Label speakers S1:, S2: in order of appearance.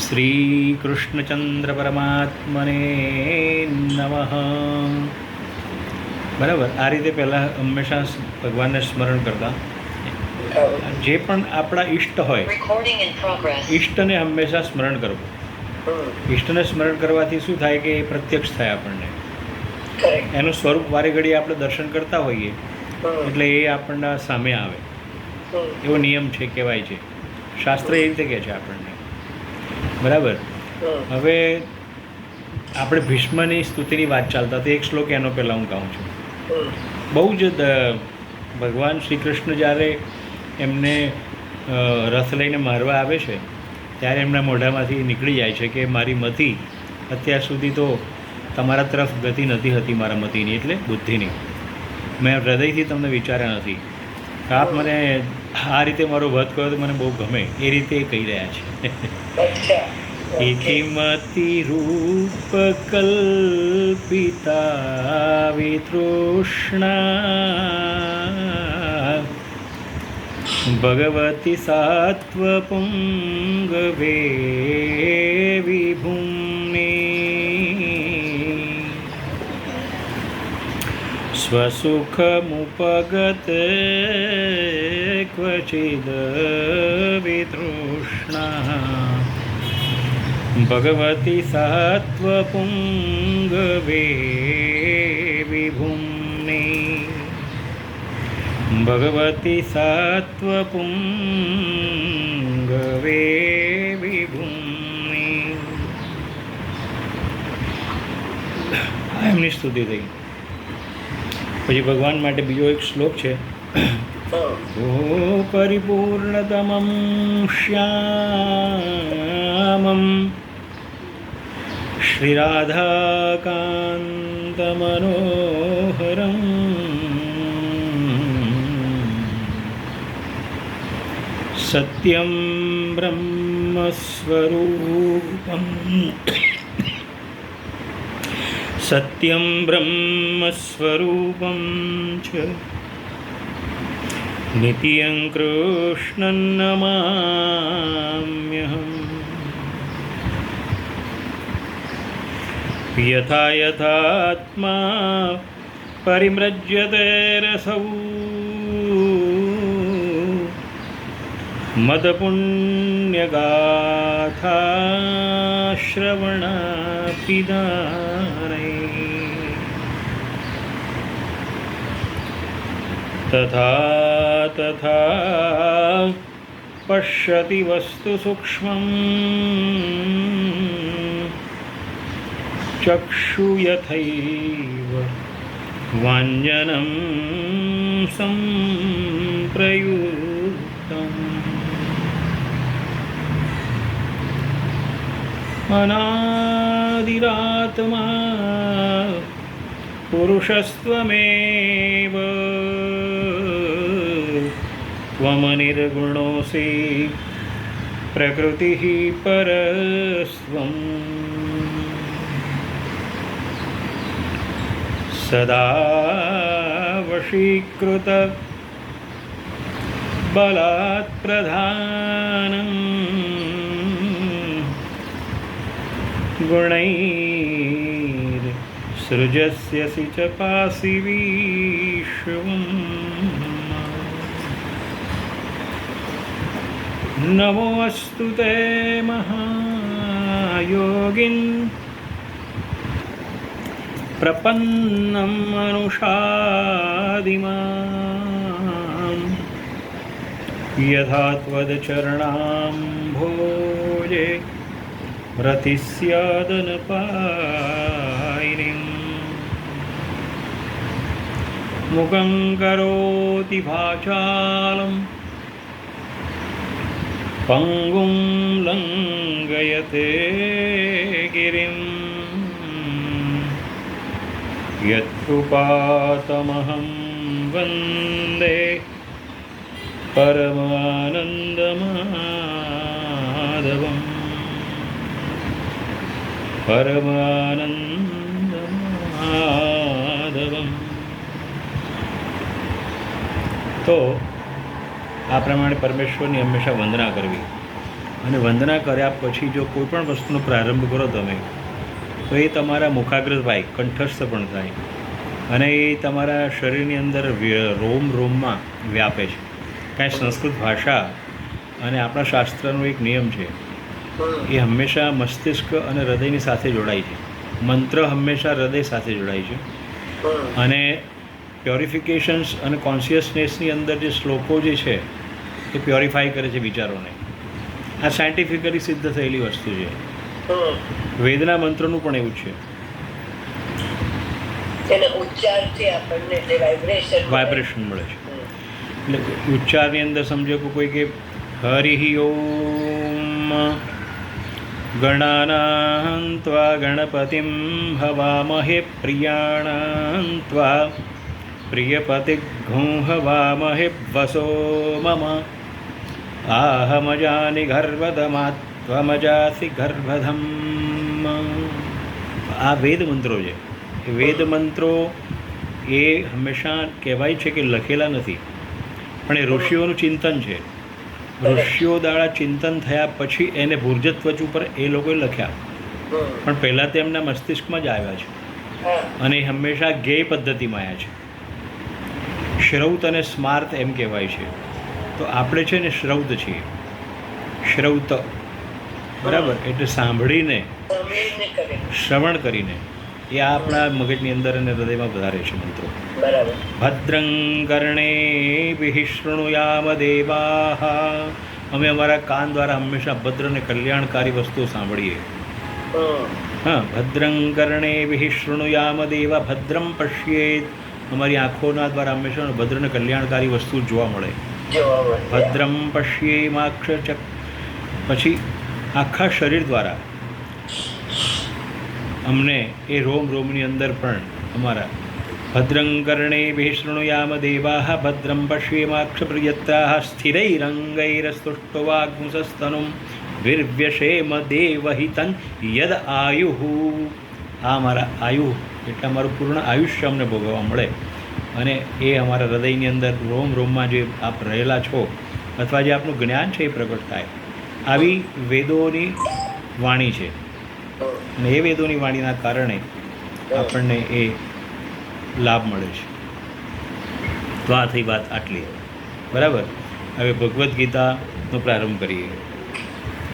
S1: શ્રી કૃષ્ણચંદ્ર પરમાત્મને નમઃ. બરાબર, આ રીતે પહેલાં હંમેશા ભગવાનને સ્મરણ કરતા. જે પણ આપણા ઈષ્ટ હોય, ઈષ્ટને હંમેશા સ્મરણ કરવું. ઈષ્ટને સ્મરણ કરવાથી શું થાય કે એ પ્રત્યક્ષ થાય આપણને. એનું સ્વરૂપ વારે ઘડી આપણે દર્શન કરતા હોઈએ એટલે એ આપણના સામે આવે. એવો નિયમ છે, કહેવાય છે, શાસ્ત્ર એ રીતે કહે છે આપણને. બરાબર. હવે આપણે ભીષ્મની સ્તુતિની વાત ચાલતા તો એક શ્લોક એનો પહેલાં હું કહું છું. બહુ જ ભગવાન શ્રી કૃષ્ણ જ્યારે એમને રથ લઈને મારવા આવે છે ત્યારે એમના મોઢામાંથી નીકળી જાય છે કે મારી મતિ અત્યાર સુધી તો તમારા તરફ ગતિ નથી હતી, મારા મતિની એટલે બુદ્ધિની. મેં હૃદયથી તમને વિચાર્યા નથી. આપ મને આ રીતે મારો વધ કર્યો તો મને બહુ ગમે, એ રીતે કહી રહ્યા છે. ઇતિમતિ રૂપ કલ્પિતા વિતૃષ્ણા ભગવતી સાત્વપુંગવે વિભુમ્ને સ્વસુખમુપગત ક્વચિદ વિતૃષ્ણા ભગવતી સાત્વપુંગવે વિભુમ્ને ભગવતી સાત્વપુંગવે વિભુમ્ને. આ એમની સ્તુતિ થઈ. પછી ભગવાન માટે બીજો એક શ્લોક છે. ઓ પરિપૂર્ણતમં શ્યામં શ્રીરાધાકાંતમનોહરં સત્યં બ્રહ્મસ્વરૂપં સત્યં બ્રહ્મસ્વરૂપં ચ નિત્યં કૃષ્ણં નમામ્યહં. યથા યથાત્મા પરિમ્રજ્યતે રસૌ મદપુણ્યગાથા શ્રવણાપિદાને તથા તથા પશ્યતિ વસ્તુ સૂક્ષ્મં ચક્ષુ યથૈવ વાંજનં સંપ્રયુક્તમ. અનાદિરાત્મા પુરુષસ્ત્વમેવ ત્વમનિર્ગુણોऽસि પ્રકૃતિઃ પરસ્ત્વં. સદા વશીકૃત બલાત્ પ્રધાનં ગુણૈર સૃજસ્યસि ચ પાસि વિશ્વં. નમોऽસ્તુ તે મહાયોગિન પ્રપન્नं મનુષાદિમાં યથા ત્વદચરણામ્ભોજે રતિસ્યાદનપાયિનીં. મુખં કરોતિ વાચાલં પંગું લંઘયતે ગિરિં. યત્કૃપાતમહં વંદે પરમાનંદમાધવં. પરમાનંદમાધવમ. તો આ પ્રમાણે પરમેશ્વરની હંમેશા વંદના કરવી. અને વંદના કર્યા પછી જો કોઈ પણ વસ્તુનો પ્રારંભ કરો તમે તો એ તમારા મુખાગ્ર થાય, કંઠસ્થ પણ થાય અને એ તમારા શરીરની અંદર રોમ રોમમાં વ્યાપે છે. કાંઈ સંસ્કૃત ભાષા અને આપણા શાસ્ત્રનો એક નિયમ છે, એ હંમેશા મસ્તિષ્ક અને હૃદયની સાથે જોડાય છે. મંત્ર હંમેશા હૃદય સાથે જોડાય છે અને પ્યોરિફિકેશન્સ અને કોન્શિયસનેસની અંદર જે શ્લોકો જે છે એ પ્યોરિફાય કરે છે વિચારોને. આ સાયન્ટિફિકલી સિદ્ધ થયેલી વસ્તુ છે. વેદના મંત્રનું પણ એવું છે. વાઇબ્રેશન મળે છે. એટલે ઉચ્ચારની અંદર સમજો કે કોઈ કે હરિ ઓમ ગણાનાં ત્વા ગણપતિમ હવામહે પ્રિયાણાં ત્વા પ્રિયપતિઘ્ઘું હવામહે વસો મમ આહમજાનિ ગર્ભધમાત્વમજાસી ગર્ભધમ. આ વેદ મંત્રો છે. એ વેદ મંત્રો એ હંમેશા કહેવાય છે કે લખેલા નથી, પણ એ ઋષિઓનું ચિંતન છે. ઋષિઓ દ્વારા ચિંતન થયા પછી એને ભૂર્જત્વચ ઉપર એ લોકોએ લખ્યા, પણ પહેલાં તો એમના મસ્તિષ્કમાં જ આવ્યા છે અને એ હંમેશા જ્ઞેય પદ્ધતિમાં આવ્યા છે. શ્રૌત અને સ્માર્ત એમ કહેવાય છે. તો આપણે છે ને શ્રૌત છીએ. શ્રૌત બરાબર એટલે સાંભળીને, શ્રવણ કરીને એ આપણા મગજની અંદર અને હૃદયમાં વધારે છે મંત્રો. ભદ્રં કર્ણેભિઃ શૃણુયામ દેવાઃ. અમે અમારા કાન દ્વારા હંમેશા ભદ્ર અને કલ્યાણકારી વસ્તુઓ સાંભળીએ. હા, ભદ્રં કર્ણેભિઃ શૃણુયામ દેવા ભદ્રમ પશ્યેત. અમારી આંખોના દ્વારા હંમેશા ભદ્ર અને કલ્યાણકારી વસ્તુ જોવા મળે. ભદ્રમ પશ્યેમાક્ષ. પછી આખા શરીર દ્વારા અમને એ રોમ રોમની અંદર પણ અમારા ભદ્રં કર્ણેભિઃ શૃણુયામ દેવાઃ ભદ્રમ પશ્યેમાક્ષ પ્રિયત્રાઃ સ્થિરૈરંગૈરસ્તુષ્ટવાગ્મુસસ્તનું વીર્યક્ષેમ દેવહિતં યદ આયુઃ. આ અમારા આયુ એટલે અમારું પૂર્ણ આયુષ્ય અમને ભોગવવા મળે અને એ અમારા હૃદયની અંદર રોમ રોમમાં જે આપ રહેલા છો અથવા જે આપનું જ્ઞાન છે એ પ્રગટ થાય. આવી વેદોની વાણી છે અને એ વેદોની વાણીના કારણે આપણને એ લાભ મળે છે. તો આ થઈ વાત આટલી. બરાબર. હવે ભગવદ્ ગીતાનો પ્રારંભ કરીએ.